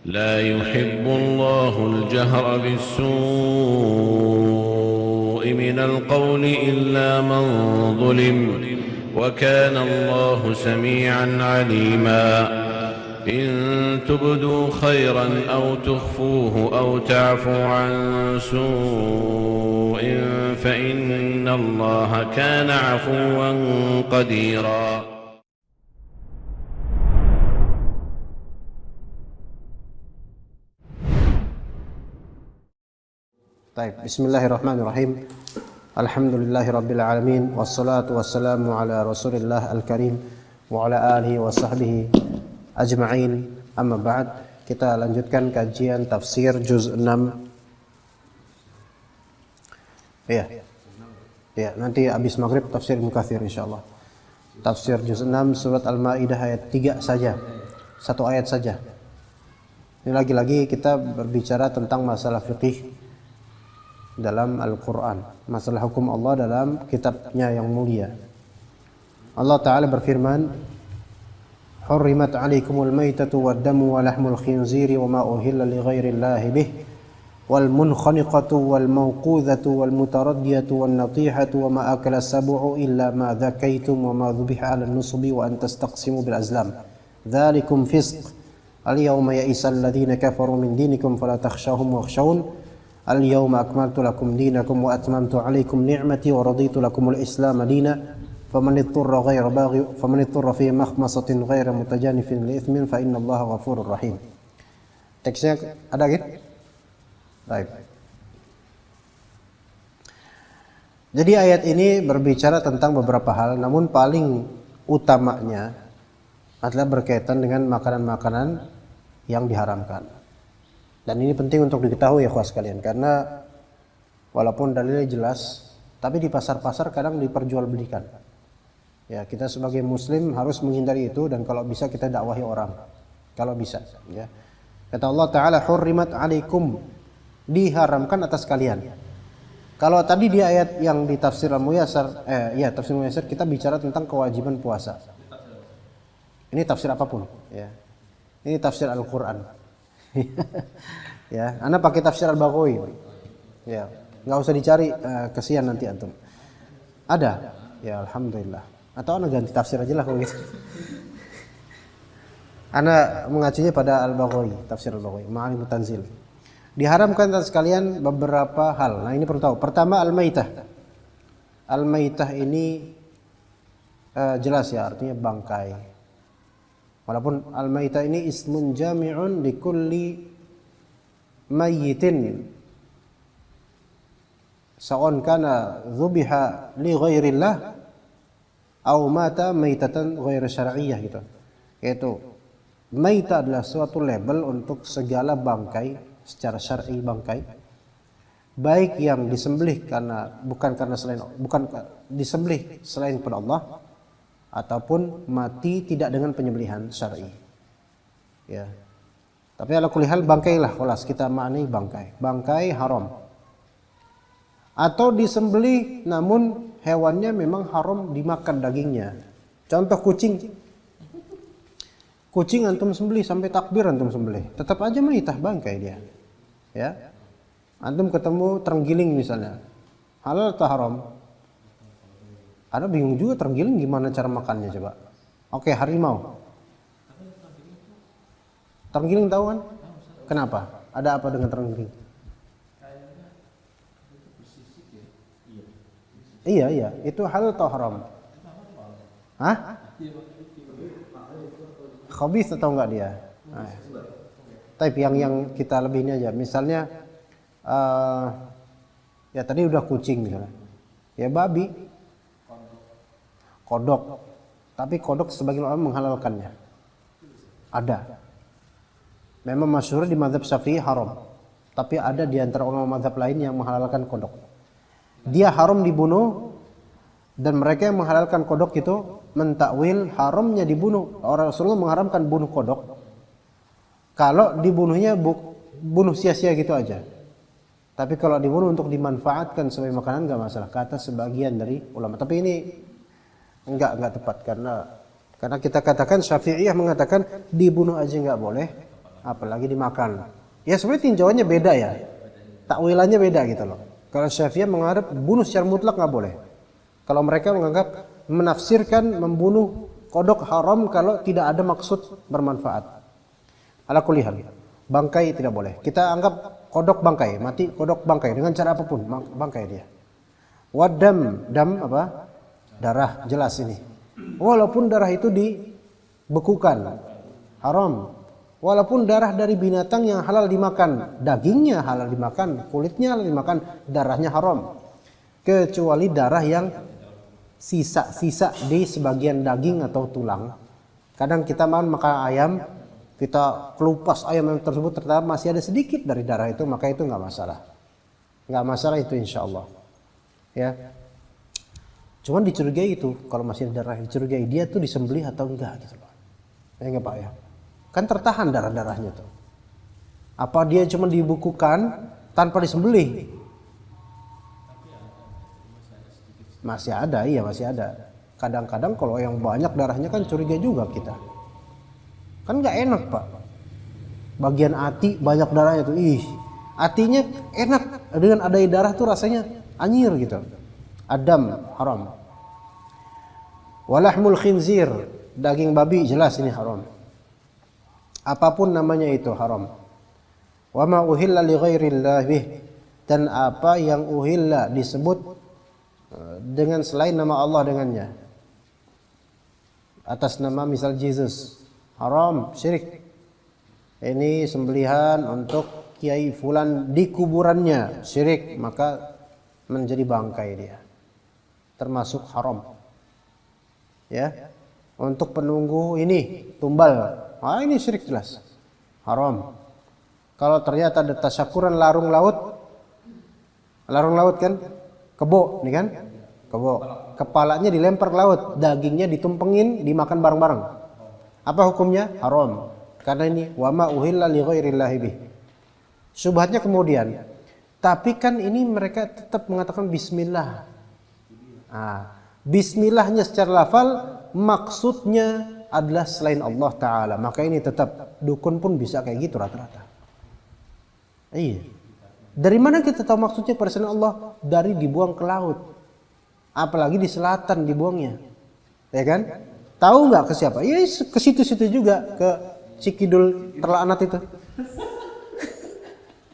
لا يحب الله الجهر بالسوء من القول إلا من ظلم وكان الله سميعا عليما إن تبدوا خيرا أو تخفوه أو تعفوا عن سوء فإن الله كان عفوا قديرا. Bismillahirrahmanirrahim. Alhamdulillahirabbil alamin wassalatu wassalamu ala Rasulillah al-karim wa ala alihi wa sahbihi ajma'in. Amma ba'd. Kita lanjutkan kajian tafsir juz 6. Ya, nanti habis maghrib tafsir Ibnu Katsir insyaallah. Tafsir juz 6 surat Al-Maidah ayat 3 saja. Satu ayat saja. Ini lagi-lagi kita berbicara tentang masalah fikih dalam Al-Quran, masalah hukum Allah dalam kitabnya yang mulia. Allah Ta'ala berfirman, Hurrimat alaikumul maytatu waddamu wa lahmul khinziri wa ma uhilla li ghairillahi bih wal munkhaniqatu wal mawqudhatu wal mutaraddiyatu wal natihatu wa ma akala sab'u illa ma dhakaytum wa ma dhubiha ala nusubi wa an tastaqsimu bil azlam dhalikum fisq al-yawma ya'isal ladhina kafaru min dinikum fala takhshawhum wakhshawun Al-yawma akmaltu lakum dinakum wa atmamtu alaikum ni'mati wa raditu lakumul Islam dina faman ittara ghayra baghi faman ittara fi makhmasatin ghayra mutajanifin li ithmin fa innallaha ghafurur rahim. Teksnya ada gitu? Baik. Jadi ayat ini berbicara tentang beberapa hal, namun paling utamanya adalah berkaitan dengan makanan-makanan yang diharamkan. Dan ini penting untuk diketahui ya kawan sekalian, karena walaupun dalilnya jelas, tapi di pasar-pasar kadang diperjualbelikan. Ya, kita sebagai muslim harus menghindari itu, dan kalau bisa kita dakwahi orang. Kalau bisa, ya. Kata Allah Ta'ala, Hurrimat alaikum, diharamkan atas kalian. Kalau tadi di ayat yang di tafsir Al-Muyassar, tafsir Al-Muyassar kita bicara tentang kewajiban puasa. Ini tafsir apapun, ya. Ini tafsir Al-Quran. Ya, Anda pakai tafsir Al-Baghawi. Ya, nggak usah dicari, kesian nanti antum. Ada, ya alhamdulillah. Atau Anda ganti tafsir aja lah kalau gitu. Anda mengacunya pada Al-Baghawi, tafsir Al-Baghawi, Ma'alimut Tanzil. Diharamkan atas kalian beberapa hal. Nah, ini perlu tahu. Pertama, al-maitah. Al-maitah ini jelas ya, artinya bangkai. Walaupun al-maitah ini ismun jami'un li kulli mayyitin sa'un kana dhubiha li ghairillah aw mata maitatan ghair syar'iyyah gitu. Yaitu maitah adalah suatu label untuk segala bangkai secara syar'i, bangkai baik yang disembelih bukan disembelih selain kepada Allah ataupun mati tidak dengan penyembelihan syar'i. Ya. Tapi ala kulli hal bangkailah, kelas kita maknai bangkai. Bangkai haram. Atau disembelih namun hewannya memang haram dimakan dagingnya. Contoh kucing. Kucing antum sembelih sampai takbir antum sembelih, tetap aja maitah, bangkai dia. Ya. Antum ketemu terenggiling misalnya. Halal atau haram? Ada bingung juga terenggiling gimana cara makannya coba. Oke, harimau. Terenggiling tahu kan? Kenapa? Ada apa dengan terenggiling? Iya, itu halal atau haram? Hah? Khabith atau enggak dia? Nah. Tapi yang kita lebih ini aja. Misalnya ya tadi udah kucing misalnya. Ya babi. Kodok, tapi kodok sebagian orang menghalalkannya. Ada. Memang masyhur di mazhab Syafi'i haram, tapi ada di antara ulama mazhab lain yang menghalalkan kodok. Dia haram dibunuh, dan mereka yang menghalalkan kodok itu mentakwil haramnya dibunuh. Rasulullah mengharamkan bunuh kodok. Kalau dibunuhnya bunuh sia-sia gitu aja. Tapi kalau dibunuh untuk dimanfaatkan sebagai makanan enggak masalah, kata sebagian dari ulama. Tapi ini enggak tepat karena kita katakan Syafi'iyah mengatakan dibunuh aja enggak boleh, apalagi dimakan. Ya sebenarnya tinjauannya beda ya, takwilannya beda gitu loh. Kalau Syafi'iyah menganggap bunuh secara mutlak nggak boleh. Kalau mereka menganggap menafsirkan membunuh kodok haram kalau tidak ada maksud bermanfaat. Ala kulli hal, bangkai tidak boleh. Kita anggap kodok bangkai, mati kodok bangkai dengan cara apapun, bangkai dia. Wadam, dam apa? Darah, jelas ini. Walaupun darah itu dibekukan, haram. Walaupun darah dari binatang yang halal dimakan, dagingnya halal dimakan, kulitnya halal dimakan, darahnya haram. Kecuali darah yang sisa-sisa di sebagian daging atau tulang. Kadang kita makan ayam, kita kelupas ayam yang tersebut, ternyata masih ada sedikit dari darah itu, maka itu nggak masalah. Nggak masalah itu insya Allah. Ya, cuman dicurigai itu kalau masih ada darah, dicurigai dia tuh disembelih atau enggak gitu loh. Ya enggak Pak ya? Kan tertahan darah-darahnya tuh. Apa dia cuma dibukukan tanpa disembelih? Masih ada, iya masih ada. Kadang-kadang kalau yang banyak darahnya kan curiga juga kita. Kan nggak enak Pak. Bagian hati banyak darahnya tuh, hatinya enak dengan ada darah tuh rasanya anyir gitu. Adam haram. Walahmul khinzir, daging babi jelas ini haram. Apapun namanya itu haram. Wa ma uhilla li ghairillah bih, dan apa yang uhilla disebut dengan selain nama Allah dengannya. Atas nama misal Jesus, haram, syirik. Ini sembelihan untuk kiai fulan di kuburannya, syirik, maka menjadi bangkai dia. Termasuk haram. Ya. Untuk penunggu ini tumbal. Ini syirik jelas. Haram. Kalau ternyata ada tasyakuran larung laut. Larung laut kan? Kebo, nih kan? Kebo. Kepalanya dilempar ke laut, dagingnya ditumpengin, dimakan bareng-bareng. Apa hukumnya? Haram. Karena ini wa ma uhilla li ghairillahi bih. Syubhatnya kemudian, tapi kan ini mereka tetap mengatakan bismillah. Bismillahnya secara lafal maksudnya adalah selain Allah Ta'ala. Maka ini tetap dukun pun bisa kayak gitu rata-rata. Iya. Dari mana kita tahu maksudnya pada selain Allah? Dari dibuang ke laut. Apalagi di selatan dibuangnya. Ya kan? Tahu nggak ke siapa? Ya ke situ-situ juga, ke Cikidul terlaknat itu.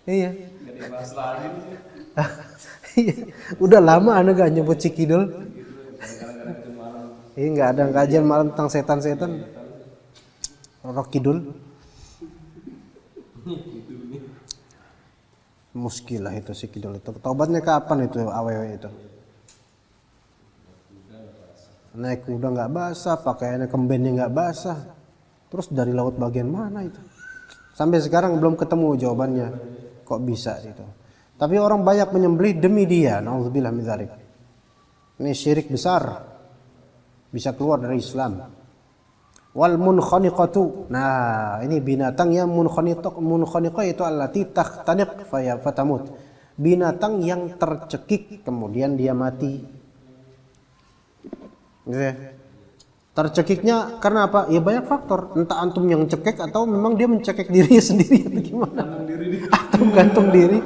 Iya. Udah lama Anda gak nyebut Cikidul. Ini nggak ada kajian malam tentang setan-setan. Rokidul. Muskilah itu Cikidul itu. Tobatnya kapan itu awewe itu? Naik kuda nggak basah, pakaiannya kembennya nggak basah. Terus dari laut bagian mana itu? Sampai sekarang belum ketemu jawabannya. Kok bisa itu? Tapi orang banyak menyembelih demi dia. Nauzubillah min dzalik. Ini syirik besar. Bisa keluar dari Islam. Wal munkhaniqatu. Nah, ini binatang yang munkhaniqah itu allati takhtaniq fatamut. Binatang yang tercekik kemudian dia mati. Gitu ya. Tercekiknya karena apa? Ya banyak faktor. Entah antum yang cekek atau memang dia mencekek dirinya sendiri atau gimana? Atau gantung diri.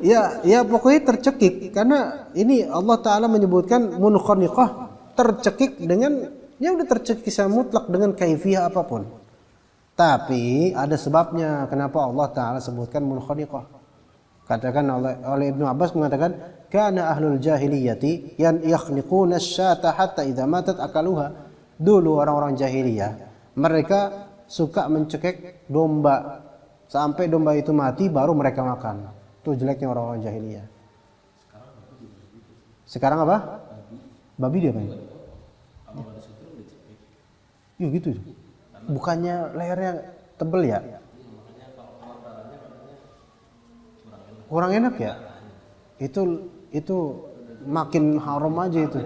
Ya pokoknya tercekik karena ini Allah Ta'ala menyebutkan munkhaniqah, tercekik dengan ya udah tercekik secara mutlak dengan kaifiyah apapun. Tapi ada sebabnya kenapa Allah Ta'ala sebutkan munkhaniqah. Katakan oleh Ibnu Abbas mengatakan kana ahlul jahiliyati yan yakhniquna asy-syata hatta idza matat akaluha. Dulu orang-orang jahiliyah mereka suka mencekik domba sampai domba itu mati baru mereka makan. Itu jeleknya orang-orang jahiliyah. Sekarang apa? Babi dia apa? Yuk gitu. Bukannya lehernya tebel ya? Kurang enak ya? Itu makin haram aja itu.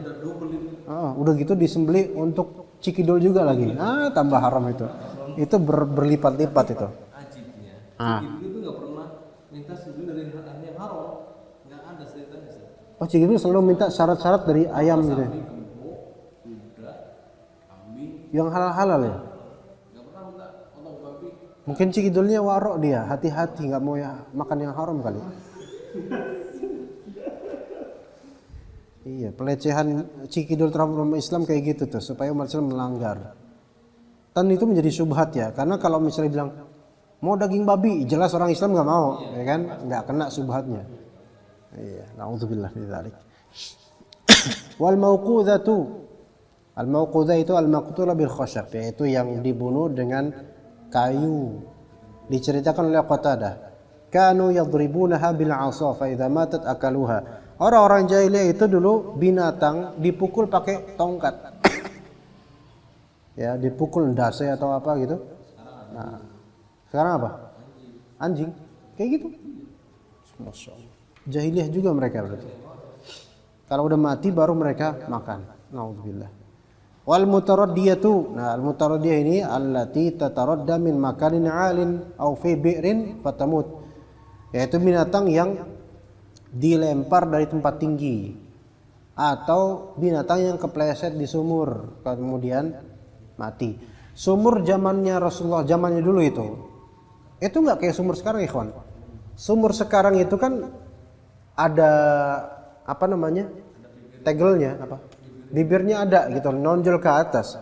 Udah gitu disembelih untuk cikidul juga lagi. Tambah haram itu. Itu berlipat-lipat itu. Cikidul itu nggak pernah minta sembelih dari yang haram. Nggak ada ceritanya. Oh, cikidul selalu minta syarat-syarat dari ayam gitu. Yang halal-halal ya? Nggak pernah minta potong babi. Mungkin cikidulnya warok dia, hati-hati nggak mau ya makan yang haram kali. Iya, pelecehan cikidul terhadap umat Islam kayak gitu tuh, supaya umat Islam melanggar. Dan itu menjadi syubhat ya, karena kalau misalnya bilang mau daging babi, jelas orang Islam nggak mau, ya kan? Nggak kena syubhatnya. Iya, naudzubillah min dzalik. Wal mauqudatu, al mauqudah itu al maqtula bil khashab, yaitu yang dibunuh dengan kayu. Diceritakan oleh Qatadah, kanu yadribunaha bil 'asa fa idza matat akaluha. Orang-orang jahiliyah itu dulu binatang dipukul pakai tongkat. Ya, dipukul ndase atau apa gitu. Nah, sekarang apa? Anjing. Kayak gitu. Masya Allah. Jahiliyah juga mereka berarti. Kalau udah mati baru mereka makan. Naudzubillah. Wal mutaraddiyatu. Nah, al mutaraddiyah ini allati tataradda min makanin 'alin aw fi bi'rin fatamut. Yaitu binatang yang dilempar dari tempat tinggi atau binatang yang kepleset di sumur kemudian mati. Sumur zamannya Rasulullah, zamannya dulu itu nggak kayak sumur sekarang, ikhwan. Sumur sekarang itu kan ada apa namanya, tegelnya, apa, bibirnya ada gitu, nonjol ke atas.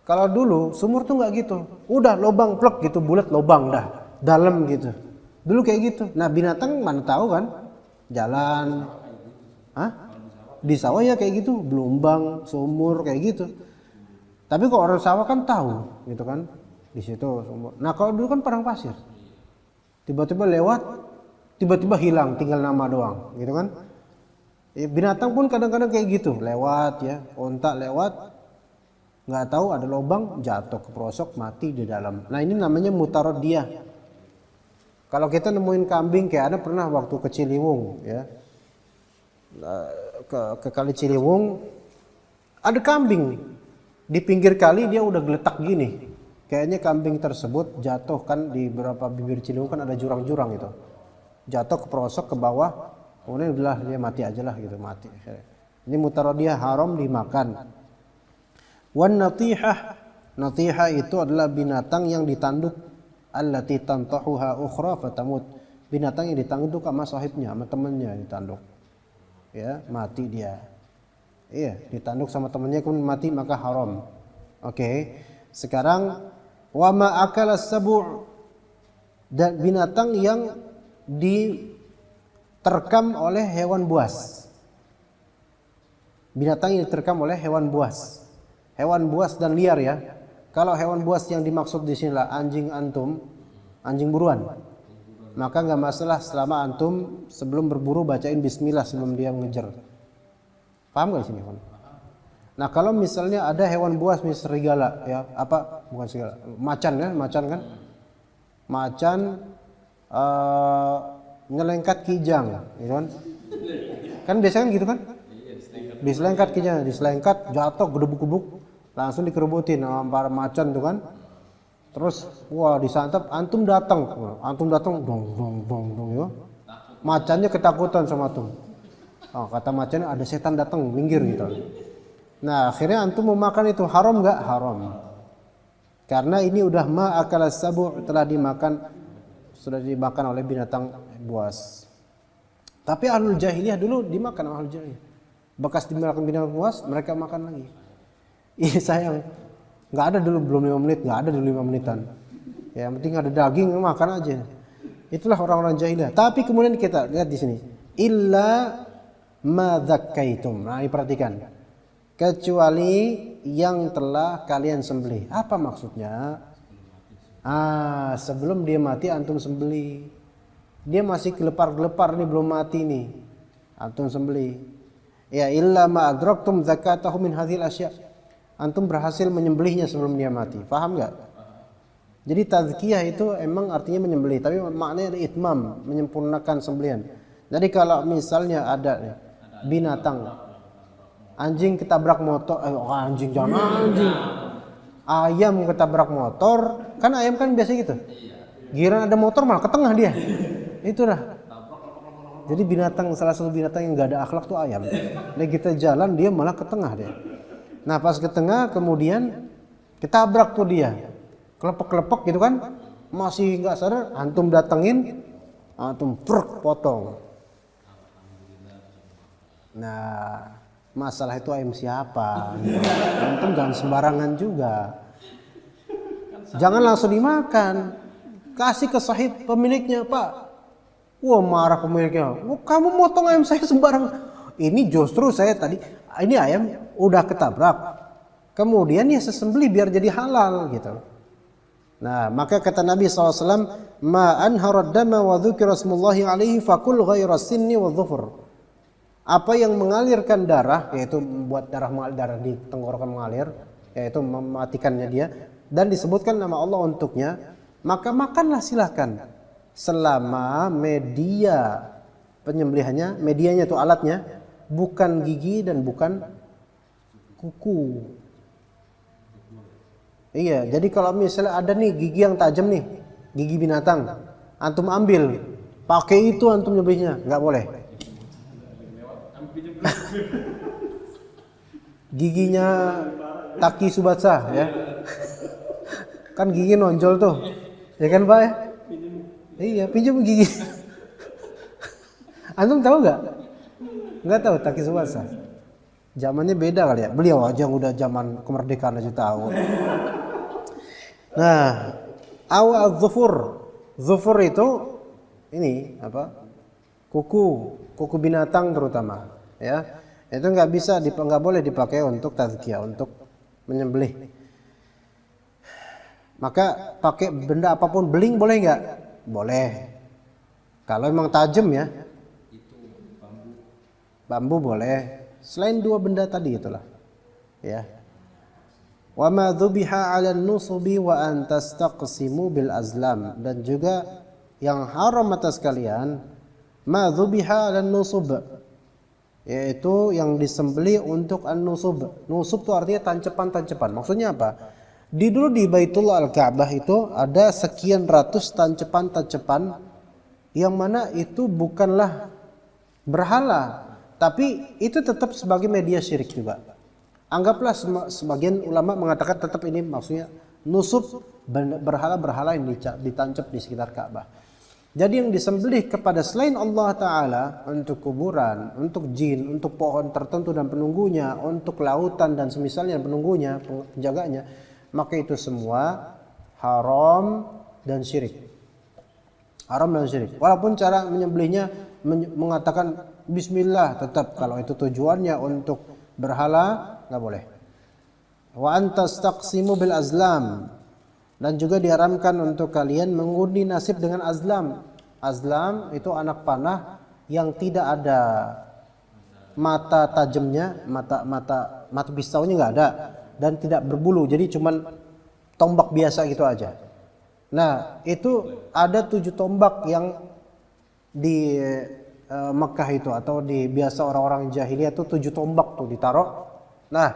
Kalau dulu sumur tuh nggak gitu, udah lobang plek gitu, bulat lobang dah dalam gitu. Dulu kayak gitu. Nah, binatang mana tahu kan, jalan, di sawah ya kayak gitu, belumbang, sumur kayak gitu. Tapi kok orang sawah kan tahu, gitu kan, di situ sumur. Nah, kalau dulu kan padang pasir, tiba-tiba lewat, tiba-tiba hilang, tinggal nama doang, gitu kan. Binatang pun kadang-kadang kayak gitu, lewat ya, onta lewat, nggak tahu ada lubang, jatuh ke pelosok, mati di dalam. Nah, ini namanya mutaraddiyah. Kalau kita nemuin kambing, kayak ada pernah waktu ke Ciliwung ya, ke kali Ciliwung, ada kambing di pinggir kali, dia udah geletak gini. Kayaknya kambing tersebut jatuh kan, di beberapa bibir Ciliwung kan ada jurang-jurang itu, jatuh ke pelosok ke bawah, kemudian udahlah dia mati aja lah gitu, mati. Ini mutaraddiyah, haram dimakan. Wan natihah, natihah itu adalah binatang yang ditanduk, allati tantahuha ukhra fatamut, binatang yang ditanduk sama sahibnya, sama temannya ditanduk. Ya, mati dia. Iya, ditanduk sama temannya kemudian mati, maka haram. Oke. Sekarang wa ma akala sabu', dan binatang yang diterkam oleh hewan buas. Binatang yang diterkam oleh hewan buas. Hewan buas dan liar ya. Kalau hewan buas yang dimaksud di sini lah anjing antum, anjing buruan, maka nggak masalah selama antum sebelum berburu bacain bismillah sebelum dia mengejar. Paham nggak di sini? Nah, kalau misalnya ada hewan buas misalnya serigala ya, apa, bukan serigala, macan ya, macan kan, macan nyelengkat kijang, gitu kan? Kan biasanya kan gitu kan? Diselengkat kijang, diselengkat, jatuh, gedebuk-gedebuk, langsung dikerubutin sama para macan tuh kan. Terus wah disantap, antum datang dong ya. Macannya ketakutan sama antum. Oh, kata macannya ada setan datang, minggir gitu. Nah, akhirnya antum memakan itu, haram enggak? Haram. Karena ini udah ma akala sabu', telah dimakan, sudah dimakan oleh binatang buas. Tapi ahlul jahiliyah dulu dimakan ahlul jahiliyah. Bekas dimakan binatang buas, mereka makan lagi. Iya sayang. Nggak ada dulu, belum 5 menit, nggak ada dulu 5 menitan. Ya, yang penting ada daging, makan aja. Itulah orang-orang jahiliyah. Tapi kemudian kita lihat di sini, illa ma dzakkaitum. Nah, perhatikan. Kecuali yang telah kalian sembelih. Apa maksudnya? Sebelum dia mati antum sembelih. Dia masih gelepar-gelepar nih, belum mati nih, antum sembelih. Ya, illa ma adraktum zakatahu min hadhil asya'. Antum berhasil menyembelihnya sebelum dia mati. Paham nggak? Jadi tazkiyah itu emang artinya menyembelih, tapi maknanya ada itmam, menyempurnakan sembelihan. Jadi kalau misalnya ada binatang, anjing ketabrak motor, anjing jangan anjing, ayam ketabrak motor, kan ayam kan biasa gitu. Giliran ada motor malah ke tengah dia. Itu dah. Jadi binatang, salah satu binatang yang nggak ada akhlak tuh ayam. Nah, kita jalan dia malah ke tengah dia. Nah, pas ke tengah kemudian ketabrak tuh dia, kelepek-kelepek gitu kan, masih nggak sadar, antum datengin, antum potong. Nah, masalah itu ayam siapa? Antum jangan sembarangan juga. Jangan langsung dimakan. Kasih ke sahib pemiliknya, Pak. Wah, marah pemiliknya. Kamu motong ayam saya sembarangan. Ini justru saya tadi, ini ayam udah ketabrak. Kemudian ya sesembelih biar jadi halal gitu. Nah, maka kata Nabi SAW, ma anharad dama wa dzukira smullahi alaihi fakul ghaira sinni wa dhufur. Apa yang mengalirkan darah, yaitu membuat darah di tenggorokan mengalir, yaitu mematikannya dia, dan disebutkan nama Allah untuknya, maka makanlah silahkan. Selama media penyembelihannya, medianya itu alatnya, bukan gigi dan bukan kuku. Iya, jadi kalau misalnya ada nih gigi yang tajam nih, gigi binatang, antum ambil, pakai itu antum nyembelihnya, nggak boleh. Giginya Taki Subatsa ya, kan gigi nonjol tuh, ya kan Pak ya? Iya, pinjam gigi. Antum tahu nggak? Nggak tahu Taki Subatsa. Zamannya beda kali ya. Beliau aja yang udah zaman kemerdekaan aja tahu. Nah, awal zufur itu ini apa? Kuku binatang terutama, ya. Itu nggak boleh dipakai untuk tazkiyah, untuk menyembelih. Maka pakai benda apapun, beling boleh nggak? Boleh. Kalau emang tajam ya. Bambu boleh. Selain dua benda tadi itulah. Ya. Wa ma dzubiha 'alan nusubi wa an tastaqsimu bil azlam, dan juga yang haram atas kalian ma dzubiha 'alan nusub, yaitu yang disembelih untuk an-nusub. Nusub itu artinya tancepan-tancepan. Maksudnya apa? Dulu di Baitullah Al-Ka'bah itu ada sekian ratus tancepan-tancepan yang mana itu bukanlah berhala, tapi itu tetap sebagai media syirik juga. Anggaplah sebagian ulama mengatakan tetap ini maksudnya nusub, berhala-berhala yang ditancap di sekitar Ka'bah. Jadi yang disembelih kepada selain Allah Ta'ala, untuk kuburan, untuk jin, untuk pohon tertentu dan penunggunya, untuk lautan dan semisalnya penunggunya, penjaganya, maka itu semua haram dan syirik. Haram dan syirik. Walaupun cara menyembelihnya mengatakan bismillah, tetap kalau itu tujuannya untuk berhala, nggak boleh. Wa antastaqsimu bil azlam, dan juga diharamkan untuk kalian mengundi nasib dengan azlam. Azlam itu anak panah yang tidak ada mata tajamnya, mata pisaunya nggak ada, dan tidak berbulu, jadi cuman tombak biasa gitu aja. Nah, itu ada 7 tombak yang di Mekah itu, atau di biasa orang-orang jahiliyah itu 7 tombak tuh ditaruh. Nah,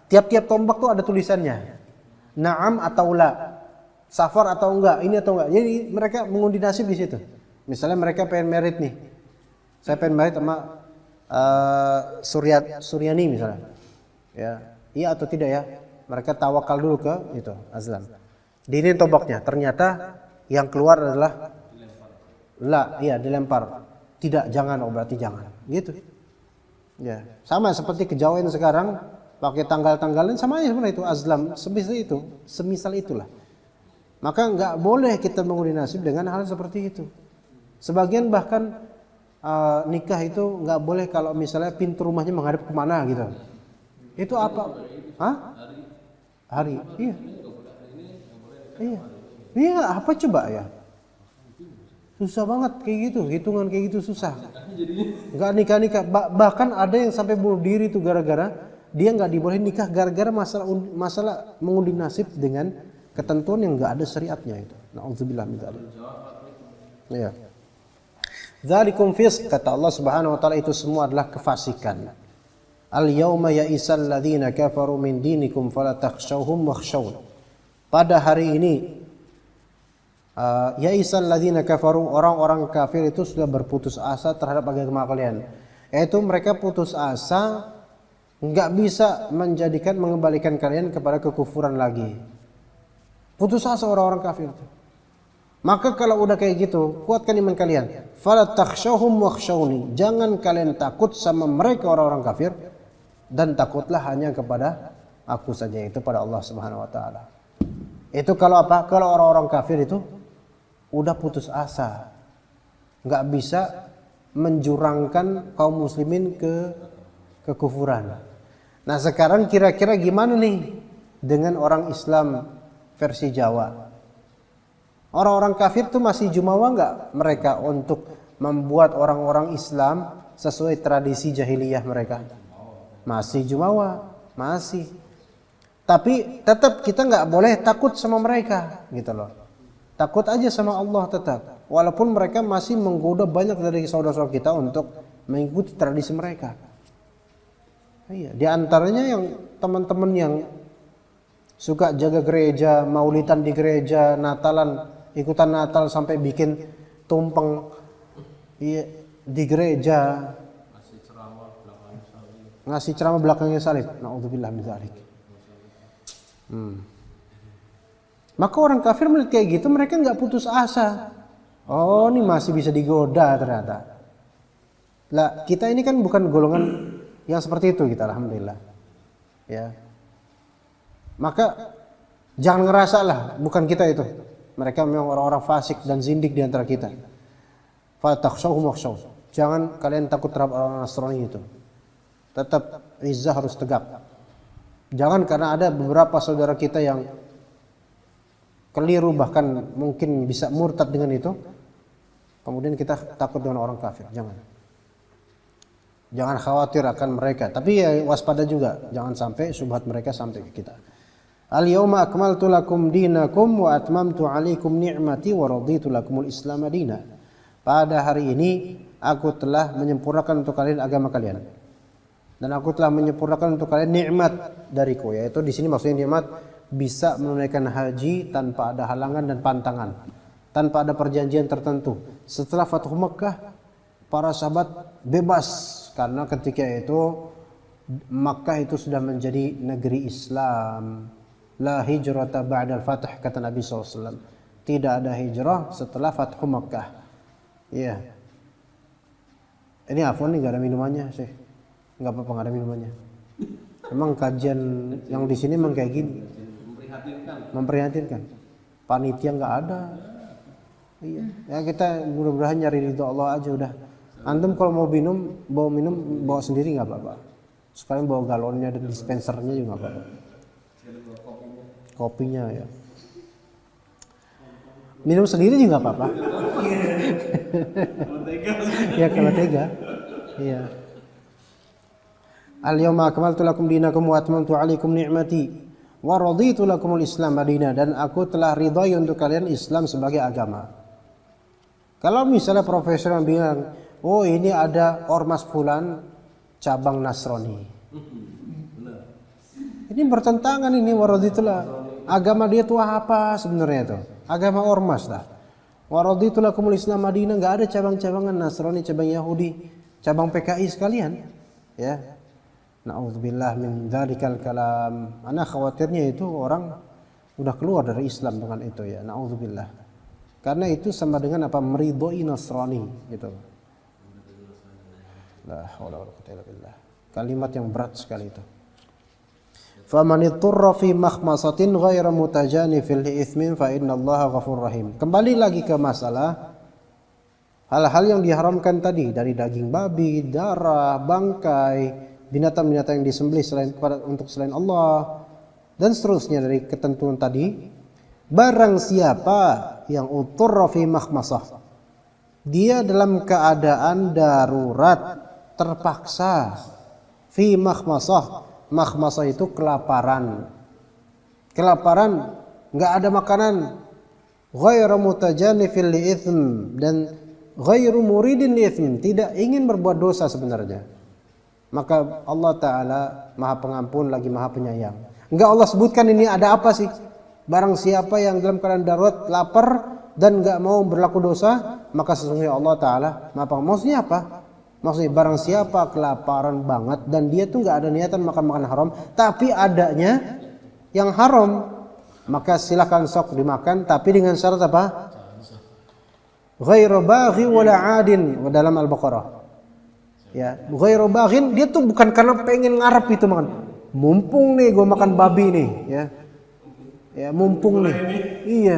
tiap-tiap tombak tuh ada tulisannya, na'am atau la, safar atau enggak, ini atau enggak. Jadi mereka mengundi nasib di situ. Misalnya mereka pengen merit nih, saya pengen merit sama Suryani misalnya, ya, iya atau tidak ya? Mereka tawakal dulu ke itu azlam. Diinin tombaknya, ternyata yang keluar adalah la, iya dilempar. Tidak, jangan, oh berarti jangan, gitu. Ya, sama seperti kejawen sekarang pakai tanggal-tanggalan, sama aja sebenarnya itu azlam, semisal itulah. Maka nggak boleh kita mengundi nasib dengan hal seperti itu. Sebagian bahkan nikah itu nggak boleh kalau misalnya pintu rumahnya menghadap kemana gitu. Itu apa? Hah? Hari? Iya. Iya. Iya, apa coba ya? Susah banget kayak gitu, hitungan kayak gitu susah. Nggak nikah. Bahkan ada yang sampai bunuh diri tuh gara-gara dia nggak dibolehin nikah gara-gara masalah mengundi nasib dengan ketentuan yang nggak ada syariatnya itu. Nauzubillah min dzalik. Ya. Dzalikum fisq, kata Allah Subhanahu wa taala, itu semua adalah kefasikan. Al yauma ya'isal ladzina kafaru min dinikum fala takhshawhum wakhshawun. Pada hari ini ya'isal ladzina kafaru, orang-orang kafir itu sudah berputus asa terhadap agama kalian. Yaitu mereka putus asa nggak bisa mengembalikan kalian kepada kekufuran lagi. Putus asa orang-orang kafir itu. Maka kalau udah kayak gitu, kuatkan iman kalian. Fala takhshawhum wakhshawni. Jangan kalian takut sama mereka orang-orang kafir, dan takutlah hanya kepada aku saja, itu pada Allah Subhanahu wa taala. Itu kalau apa? Kalau orang-orang kafir itu udah putus asa. Enggak bisa menjurangkan kaum muslimin ke kekufuran. Nah, sekarang kira-kira gimana nih dengan orang Islam versi Jawa? Orang-orang kafir tuh masih jumawa nggak mereka untuk membuat orang-orang Islam sesuai tradisi jahiliyah mereka? Masih jumawa, masih. Tapi tetap kita nggak boleh takut sama mereka, gitu loh. Takut aja sama Allah tetap. Walaupun mereka masih menggoda banyak dari saudara-saudara kita untuk mengikuti tradisi mereka. Iya, di antaranya yang teman-teman yang suka jaga gereja, maulidan di gereja, Natalan, ikutan Natal sampai bikin tumpeng di gereja, ngasih ceramah belakangnya salib. Na'udzubillah min dzalik. Maka orang kafir melihat kayak gitu, mereka nggak putus asa. Oh, ini masih bisa digoda ternyata. Lah, kita ini kan bukan golongan yang seperti itu, kita alhamdulillah. Ya. Maka jangan ngerasa lah, bukan kita itu. Mereka memang orang-orang fasik dan zindik di antara kita. Fatakhshawhum wakhshaw. Jangan kalian takut terhadap orang Nasrani itu. Tetap izzah harus tegak. Jangan karena ada beberapa saudara kita yang keliru, bahkan mungkin bisa murtad dengan itu, kemudian kita takut dengan orang kafir. Jangan khawatir akan mereka, tapi ya waspada juga, jangan sampai syubhat mereka sampai ke kita. Al-yawma akmaltu lakum dinakum wa atmamtu alaikum ni'mati wa raditu lakumul Islam madina. Pada hari ini aku telah menyempurnakan untuk kalian agama kalian, dan aku telah menyempurnakan untuk kalian nikmat dariku, yaitu di sini maksudnya nikmat bisa menunaikan haji tanpa ada halangan dan pantangan, tanpa ada perjanjian tertentu. Setelah Fathu Makkah, para sahabat bebas karena ketika itu Makkah itu sudah menjadi negeri Islam. La hijrata ba'dal fath, kata Nabi SAW. Tidak ada hijrah setelah Fathu Makkah. Iya. Ini afwan nih, gak ada minumannya sih. Gak apa-apa, gak ada minumannya. Emang kajian yang di sini emang kayak gini. Memprihatinkan. Panitia nggak ada. Iya. Ya kita mudah-mudahan nyari ridho Allah aja udah. Antum kalau mau minum, bawa sendiri nggak apa-apa. Sekalian bawa galonnya dan dispensernya juga nggak apa-apa. Kopinya ya. Minum sendiri juga nggak apa-apa. Ya kalau tega. Iya. Al-yawma akmaltu lakum dinakum wa atmamtu alaikum ni'mati wa raditu lakumul Islam madina, dan aku telah ridhai untuk kalian Islam sebagai agama. Kalau misalnya profesor yang bilang, oh ini ada ormas fulan cabang Nasrani, ini bertentangan ini. Wa raditu lah, agama dia tuh apa sebenarnya itu? Agama ormas lah. Wa raditu lakumul Islam madina, nggak ada cabang-cabangan Nasrani, cabang Yahudi, cabang PKI sekalian, ya. Na'udzubillah min dzalikal kalam. Ana khawatirnya itu orang udah keluar dari Islam dengan itu ya. Na'udzubillah. Karena itu sama dengan apa? Meridhoi Nasrani gitu. La haula wala quwwata illa billah. Kalimat yang berat sekali itu. Faman ittara fi makhmasatin ghairu mutajanifil itsmin fa innallaha ghafurur rahim. Kembali lagi ke masalah hal-hal yang diharamkan tadi, dari daging babi, darah, bangkai, binatang-binatang yang disembelih untuk selain Allah, dan seterusnya dari ketentuan tadi. Barang siapa yang uturra fi makhmasah, dia dalam keadaan darurat, terpaksa, fi makhmasah. Makhmasah itu kelaparan, nggak ada makanan, ghairu mutajanifil li'itsm, dan ghairu muridin li'itsm, tidak ingin berbuat dosa sebenarnya. Maka Allah Ta'ala Maha Pengampun lagi Maha Penyayang. Enggak Allah sebutkan ini ada apa sih? Barang siapa yang dalam keadaan darurat, lapar dan enggak mau berlaku dosa, maka sesungguhnya Allah Ta'ala Maha Pengampun. Maksudnya apa? Maksudnya barang siapa kelaparan banget dan dia tuh enggak ada niatan makan makanan haram, tapi adanya yang haram, maka silakan sok dimakan, tapi dengan syarat apa? ghairu baghi wala adin dalam Al-Baqarah. Ya, ghairu baghin dia tuh bukan karena pengen ngarep itu makan. Mumpung nih gue makan babi nih, ya. Ya, mumpung nih. Iya.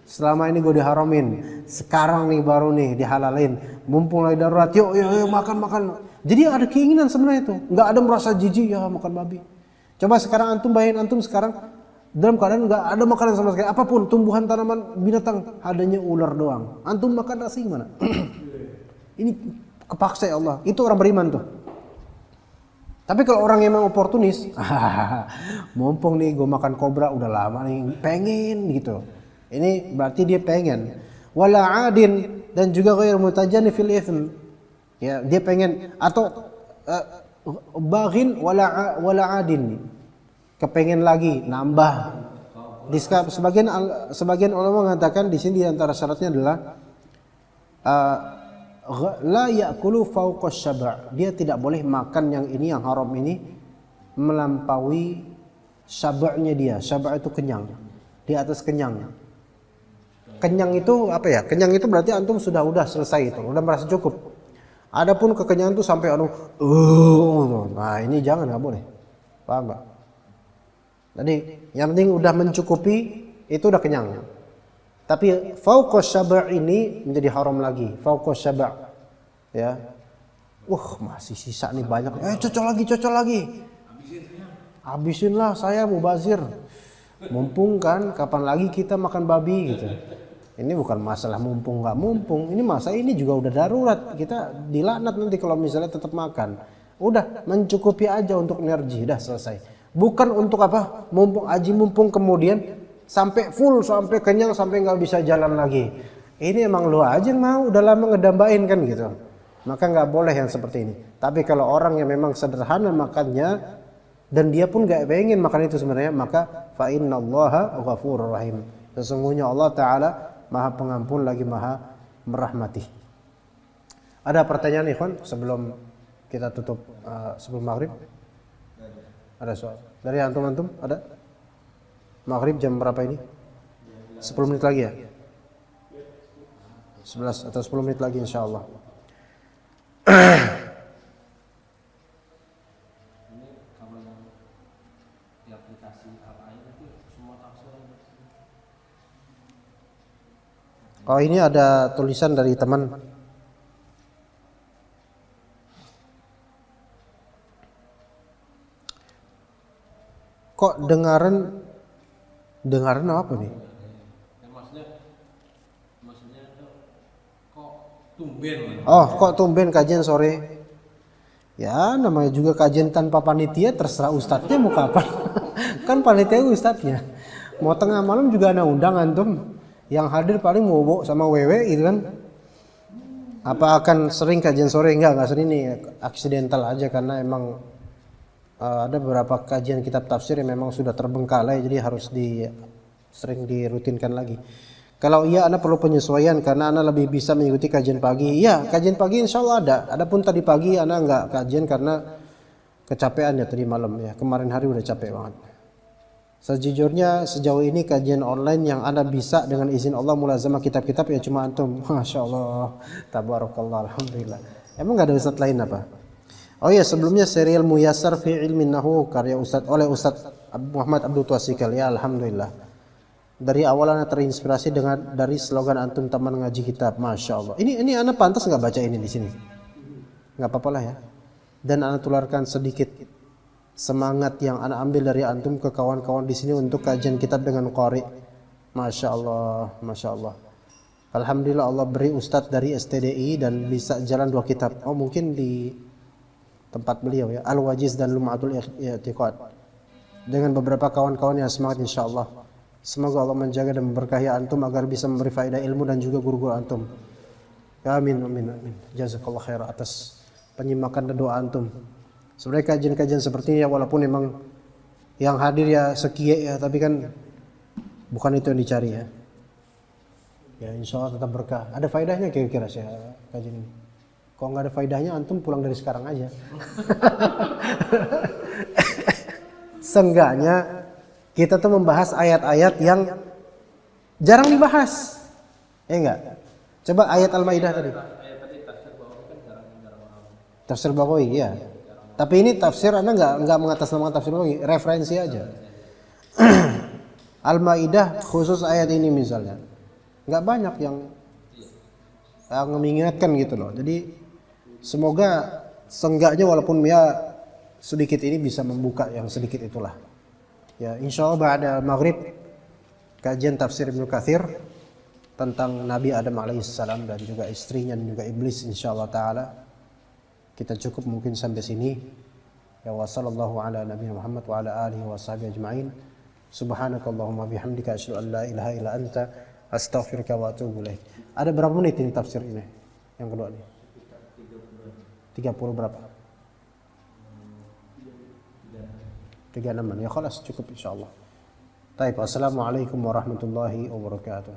Selama ini gue diharamin, sekarang nih baru nih dihalalin. Mumpung lagi darurat, yuk makan. Jadi ada keinginan sebenarnya itu, nggak ada merasa jijik ya makan babi. Coba sekarang antum bayangin antum sekarang dalam keadaan nggak ada makanan sama sekali, apapun tumbuhan, tanaman, binatang, adanya ular doang. Antum makan nasi gimana? Ini kepaksa ya Allah. Itu orang beriman tuh. Tapi kalau orang yang memang oportunis, mumpung nih gue makan kobra udah lama nih, pengen gitu. Ini berarti dia pengen. Wala adin dan juga ghairu mutajani fil itsm. Ya, dia pengen atau baghin wala adin. Kepengen lagi nambah. Sebagian ulama mengatakan di sini antara syaratnya adalah la ya'kulu fawqa syaba'. Dia tidak boleh makan yang ini, yang haram ini melampaui syaba'nya dia. Syaba' itu kenyang. Di atas kenyang. Kenyang itu apa ya? Kenyang itu berarti antum sudah selesai itu, udah merasa cukup. Adapun kekenyangan itu sampai nah ini jangan, nggak boleh. Paham nggak? Jadi yang penting udah mencukupi, itu udah kenyang. Tapi fauqa syaba' ini menjadi haram lagi. Fauqa syaba'. Ya. Masih sisa nih banyak. Cocok lagi. Habisinlah saya mubazir. Mumpung kan kapan lagi kita makan babi gitu. Ini bukan masalah mumpung nggak mumpung. Ini masalah ini juga udah darurat. Kita dilaknat nanti kalau misalnya tetap makan. Udah mencukupi aja untuk energi, udah selesai. Bukan untuk apa? Mumpung kemudian sampai full, sampai kenyang, sampai nggak bisa jalan lagi. Ini emang lu aja yang mau, udah lama ngedambain kan gitu. Maka nggak boleh yang seperti ini. Tapi kalau orang yang memang sederhana makannya dan dia pun nggak pengen makan itu sebenarnya, maka fa innallaha ghafurur rahim. Sesungguhnya Allah Taala Maha Pengampun lagi Maha Merahmati. Ada pertanyaan ikhwan sebelum kita tutup sebelum maghrib? Ada soal dari antum ada? Maghrib jam berapa ini? 10 menit lagi ya? 11 atau 10 menit lagi insyaallah. Oh, ini ada tulisan dari teman. Kok dengaran apa nih? Maksudnya kok tumben. Oh, kok tumben kajian sore? Ya, namanya juga kajian tanpa panitia, terserah ustadznya mau kapan. Kan panitia ustadznya. Mau tengah malam juga ada undang antum. Yang hadir paling Bobo sama Wewe gitu kan. Apa akan sering kajian sore? Enggak sering nih, aksidental aja karena emang ada beberapa kajian kitab tafsir yang memang sudah terbengkalai, jadi harus sering dirutinkan lagi. Kalau iya Anda perlu penyesuaian karena Anda lebih bisa mengikuti kajian pagi. Iya, kajian pagi insya Allah ada. Adapun tadi pagi Anda enggak kajian karena kecapean ya tadi malam ya. Kemarin hari udah capek banget. Sejujurnya sejauh ini kajian online yang Anda bisa dengan izin Allah mulazamah kitab-kitab ya cuma antum. Masya Allah, tabarakallah, alhamdulillah. Emang nggak ada ustadz lain apa? Oh ya, sebelumnya serial Muyassar fi Ilmin Nahu karya oleh Ustadz Muhammad Abdul Twasikal ya, alhamdulillah. Dari awal Anda terinspirasi dari slogan antum teman ngaji kitab, Masya Allah. Ini Anda pantas nggak baca ini di sini? Nggak apa-apa lah ya. Dan Anda tularkan sedikit semangat yang Anda ambil dari antum ke kawan-kawan di sini untuk kajian kitab dengan qari. Masya Allah, Masya Allah. Alhamdulillah Allah beri ustadz dari STDI dan bisa jalan 2 kitab. Oh mungkin di tempat beliau ya, Al-Wajiz dan Lum'atul I'tiqad. Dengan beberapa kawan-kawan yang semangat insya Allah. Semoga Allah menjaga dan memberkahi antum agar bisa memberi faedah ilmu dan juga guru-guru antum. Ya, amin. Jazakallah khair atas penyimakan dan doa antum. Sebenarnya kajian-kajian seperti ini ya walaupun memang yang hadir ya sekian ya, tapi kan bukan itu yang dicari ya. Ya insya Allah tetap berkah. Ada faedahnya kira-kira sih kajian ini. Kalau nggak ada faedahnya antum pulang dari sekarang aja. Seenggaknya kita tuh membahas ayat-ayat yang jarang dibahas. Ya enggak? Coba ayat Al-Maidah tadi. Tafsir Baghawi, ya. Tapi ini tafsir Anda nggak mengatasnamakan tafsir Baghawi, referensi aja. Al-Maidah khusus ayat ini misalnya, nggak banyak yang mengingatkan gitu loh. Jadi semoga seenggaknya walaupun ya sedikit ini bisa membuka yang sedikit itulah. Ya, insya Allah ba'da maghrib kajian tafsir Ibnu Katsir tentang Nabi Adam alaihissalam dan juga istrinya dan juga iblis insyaallah taala. Kita cukup mungkin sampai sini. Ya wa sallallahu ala nabiyina Muhammad wa ala alihi wa sahbihi ajma'in. Subhanakallahumma bihamdika asyhadu an la ilaha illa anta astaghfiruka wa atubu ilaik. Ada berapa menit ini tafsir ini? Yang kedua ini. 30 berapa? 36 ya khalas cukup insyaallah. Baik, assalamualaikum warahmatullahi wabarakatuh.